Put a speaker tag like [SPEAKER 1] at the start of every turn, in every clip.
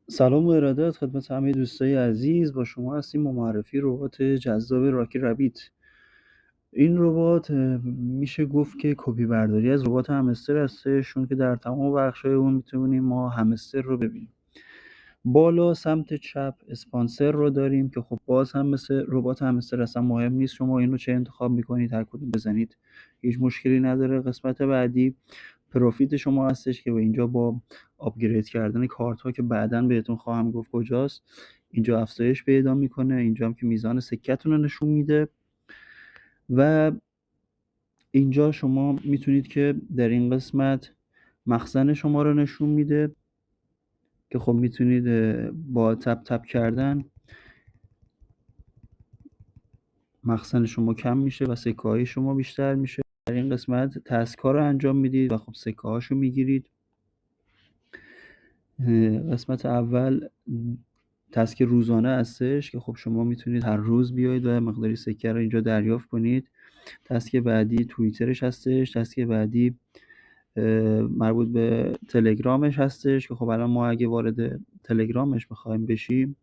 [SPEAKER 1] سلام و ارادت خدمت همه دوستای عزیز. با شما هستیم با معرفی ربات جذاب راکی ربیت. این ربات میشه گفت که کپی برداری از ربات همستر هستش، چون که در تمام بخش‌های اون میتونیم ما همستر رو ببینیم. بالا سمت چپ اسپانسر رو داریم که خب باز هم مثل ربات همستر اصلا مهم نیست شما این رو چه انتخاب میکنید، هر کدوم بزنید هیچ مشکلی نداره. قسمت بعدی پروفیت شما هستش که به اینجا با آپگرید کردن کارت ها که بعداً بهتون خواهم گفت کجاست، اینجا افزایش پیدا میکنه. اینجا هم که میزان سکتون رو نشون میده و اینجا شما میتونید که در این قسمت مخزن شما رو نشون میده که خب میتونید با تپ کردن مخزن شما کم میشه و سکه های شما بیشتر میشه. در این قسمت تسک ها رو انجام میدید و خب سکه هاشو میگیرید. قسمت اول تسک روزانه هستش که خب شما میتونید هر روز بیاید و مقداری سکه رو اینجا دریافت کنید. تسک بعدی توییترش هستش. تسک بعدی مربوط به تلگرامش هستش که خب الان ما اگه وارد تلگرامش بخوایم بشیم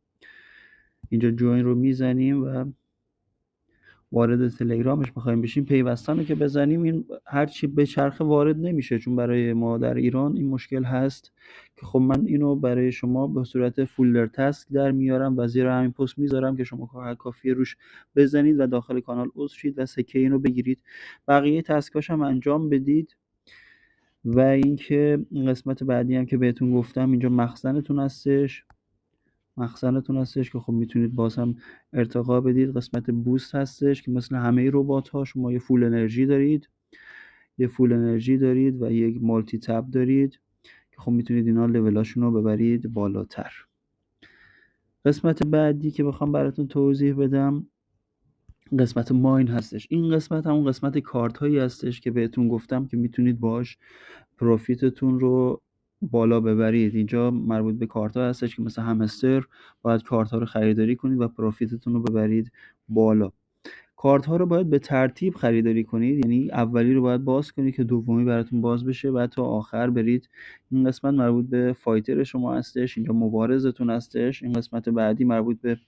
[SPEAKER 1] اینجا جوین رو میزنیم و وارد تلگرامش بخوایم بشیم پیوستن رو که بزنیم این هرچی به چرخ وارد نمیشه، چون برای ما در ایران این مشکل هست که خب من اینو برای شما به صورت فولدر تسک در میارم و زیر همین پست میذارم که شما کافیه روش بزنید و داخل کانال عضو شید و سکه اینو بگیرید. بقیه تسکاش هم انجام بدید. و اینکه قسمت بعدی هم که بهتون گفتم اینجا مخزنتون هستش که خب میتونید باز هم ارتقا بدید. قسمت بوست هستش که مثل همه ربات ها شما یه فول انرژی دارید و یک مالتی تب دارید که خب میتونید اینا لولاشون رو ببرید بالاتر. قسمت بعدی که بخوام براتون توضیح بدم قسمت ماین هستش. این قسمت همون قسمت کارت هایی هستش که بهتون گفتم که میتونید باش پروفیتتون رو بالا ببرید. اینجا مربوط به کارت ها هستش که مثل همستر باید کارت ها رو خریداری کنید و پروفیتتون رو ببرید بالا. کارت ها رو باید به ترتیب خریداری کنید، یعنی اولی رو باید باز کنید که دومی براتون باز بشه بعد تا آخر برید. این قسمت مربوط به فایتر شما هستش، اینجا مبارزتون هستش. این قسمت بعدی مربوط به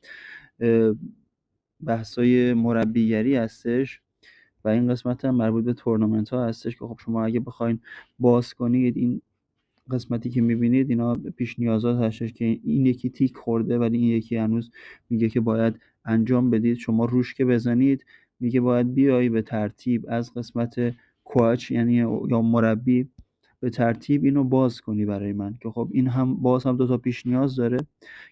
[SPEAKER 1] بحثای مربیگری هستش و این قسمت هم مربوط به تورنمنت ها هستش که خب شما اگه بخواین باز کنید این قسمتی که میبینید اینا پیش نیازات هستش که این یکی تیک خورده ولی این یکی هنوز میگه که باید انجام بدید. شما روش که بزنید میگه باید بیایی به ترتیب از قسمت کوچ یعنی یا مربی به ترتیب اینو باز کنی برای من که خب این هم باز هم دو تا پیش نیاز داره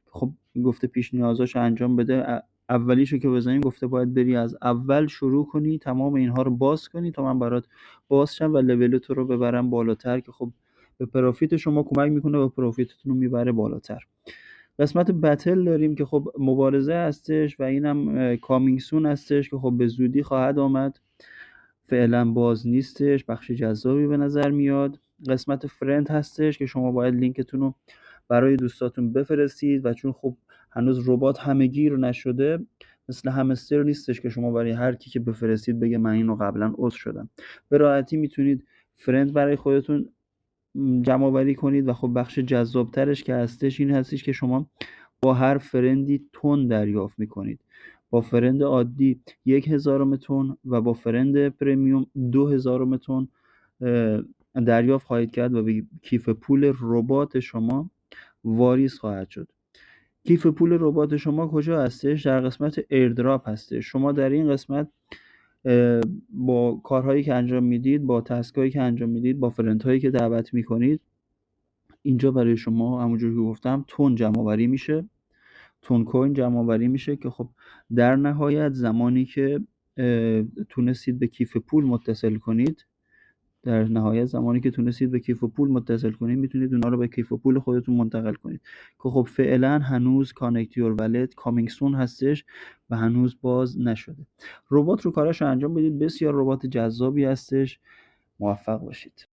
[SPEAKER 1] که خب گفته پیش نیازاشو انجام بده. اولیشو که بزنیم گفته باید بری از اول شروع کنی تمام اینها رو باز کنی تا من برات باز شم و لول تو رو ببرم بالاتر که خب به پروفیت شما کمک میکنه و پروفیتتون رو میبره بالاتر. قسمت بتل داریم که خب مبارزه هستش و اینم کامینگ سون هستش که خب به زودی خواهد آمد، فعلا باز نیستش، بخش جذابی به نظر میاد. قسمت فرند هستش که شما باید لینکتون رو برای دوستاتون بفرستید و چون خب هنوز ربات همه‌گیر نشده مثل همستر نیستش که شما برای هر کی که بفرستید بگه من اینو قبلا عضو شدم. به راحتی میتونید فرند برای خودتون جمع آوری کنید و خب بخش جذابترش که هستش این هستش که شما با هر فرندی تون دریافت میکنید. با فرند عادی 1000 تون و با فرند پرمیوم 2000 تون دریافت خواهید کرد و به کیف پول ربات شما واریز خواهد شد. کیف پول ربات شما کجا هستش؟ در قسمت ایردراپ هستش. شما در این قسمت با کارهایی که انجام میدید، با تسکایی که انجام میدید، با فرندهایی که دعوت میکنید اینجا برای شما همونجور که گفتم تون جمع آوری میشه، تون کوین جمع آوری میشه که خب در نهایت زمانی که تونستید به کیف پول متصل کنید میتونید اونا رو به کیف پول خودتون منتقل کنید که خب فعلا هنوز کانکت یور والت کامینگ سون هستش و هنوز باز نشده. ربات رو کاراش انجام بدید، بسیار ربات جذابی هستش. موفق باشید.